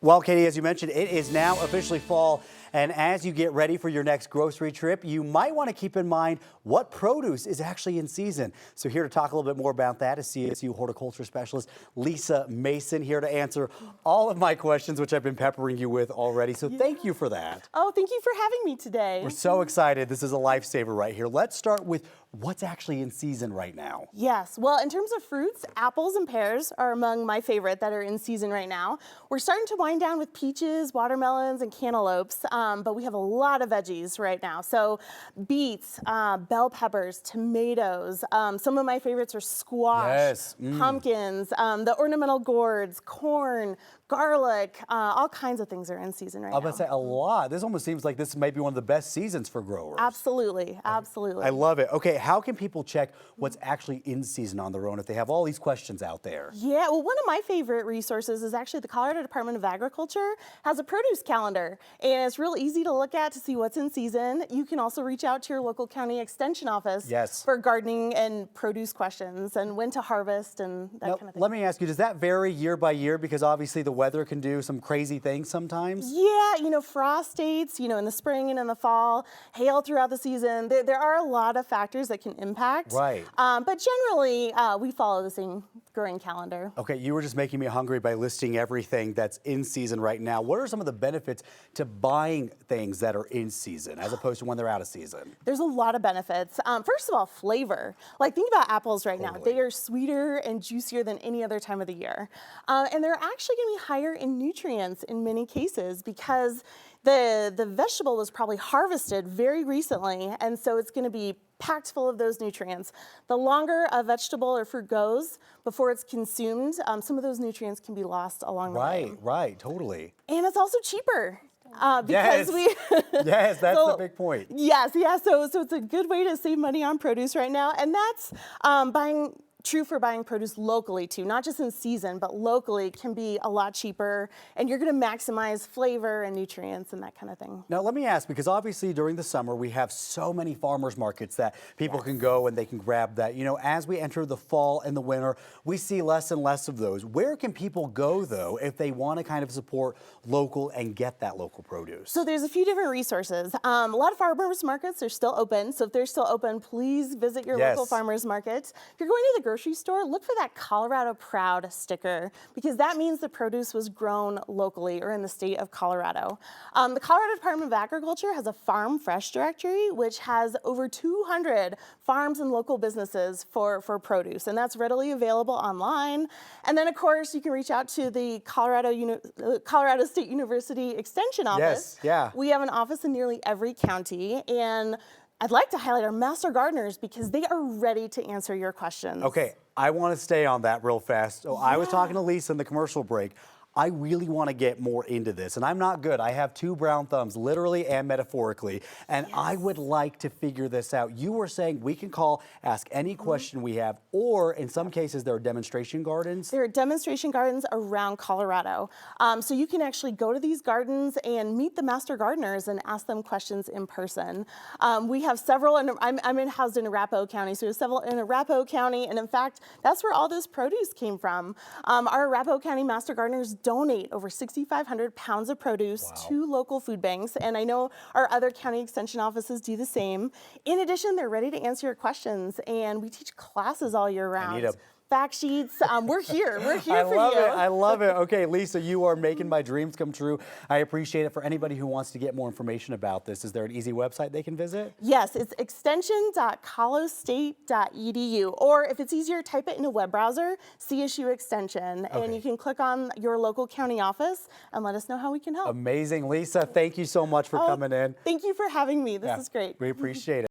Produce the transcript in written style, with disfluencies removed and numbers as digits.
Well, Katie, as you mentioned, it is now officially fall. And as you get ready for your next grocery trip, you might want to keep in mind what produce is actually in season. So here to talk a little bit more about that is CSU Horticulture Specialist Lisa Mason, here to answer all of my questions, which I've been peppering you with already. So thank you for that. Oh, thank you for having me today. We're so excited. This is a lifesaver right here. Let's start with what's actually in season right now. Yes, well, in terms of fruits, apples and pears are among my favorite that are in season right now. We're starting to wind down with peaches, watermelons, and cantaloupes, but we have a lot of veggies right now. So beets, bell peppers, tomatoes. Some of my favorites are squash, pumpkins, the ornamental gourds, corn, garlic, all kinds of things are in season right now. I was about to say a lot. This almost seems like this may be one of the best seasons for growers. Absolutely, absolutely. I love it. Okay, how can people check what's actually in season on their own if they have all these questions out there? Yeah, well, one of my favorite resources is actually the Colorado Department of Agriculture has a produce calendar, and it's real easy to look at to see what's in season. You can also reach out to your local county extension office for gardening and produce questions and when to harvest and that kind of thing. Let me ask you, does that vary year by year? Because obviously the weather can do some crazy things sometimes. Yeah, you know, frost dates, you know, in the spring and in the fall, hail throughout the season. There are a lot of factors that can impact. Right. But generally, we follow the same growing calendar. Okay, you were just making me hungry by listing everything that's in season right now. What are some of the benefits to buying things that are in season as opposed to when they're out of season? There's a lot of benefits. First of all, flavor. Like, think about apples right now. They are sweeter and juicier than any other time of the year. And they're actually going to be higher in nutrients in many cases because the vegetable was probably harvested very recently, and so it's going to be packed full of those nutrients. The longer a vegetable or fruit goes before it's consumed, some of those nutrients can be lost along the way. Right, totally. And it's also cheaper. Because yes, that's the big point. Yes, so it's a good way to save money on produce right now, and that's true for buying produce locally too, not just in season, but locally can be a lot cheaper, and you're going to maximize flavor and nutrients and that kind of thing. Now let me ask, because obviously during the summer we have so many farmers markets that people can go and they can grab that. You know, as we enter the fall and the winter, we see less and less of those. Where can people go though if they want to kind of support local and get that local produce? So there's a few different resources. A lot of farmers markets are still open, so if they're still open, please visit your local farmers market. If you're going to the grocery store, look for that Colorado Proud sticker, because that means the produce was grown locally or in the state of Colorado. The Colorado Department of Agriculture has a Farm Fresh directory, which has over 200 farms and local businesses for produce, and that's readily available online. And then, of course, you can reach out to the Colorado State University Extension Office. We have an office in nearly every county, and I'd like to highlight our master gardeners because they are ready to answer your questions. Okay, I want to stay on that real fast. So I was talking to Lisa in the commercial break. I really want to get more into this, and I'm not good. I have two brown thumbs, literally and metaphorically, and I would like to figure this out. You were saying we can call, ask any question we have, or in some cases there are demonstration gardens. There are demonstration gardens around Colorado. So you can actually go to these gardens and meet the master gardeners and ask them questions in person. We have several, and I'm housed in Arapahoe County, so we have several in Arapahoe County, and in fact, that's where all this produce came from. Our Arapahoe County master gardeners donate over 6,500 pounds of produce to local food banks, and I know our other county extension offices do the same. In addition, they're ready to answer your questions, and we teach classes all year round. I need fact sheets. We're here for you. I love it. Okay, Lisa, you are making my dreams come true. I appreciate it. For anybody who wants to get more information about this, is there an easy website they can visit? Yes, it's extension.colostate.edu, or if it's easier, type it in a web browser, CSU Extension, and you can click on your local county office and let us know how we can help. Amazing. Lisa, thank you so much for coming in. Thank you for having me. This is great. We appreciate it.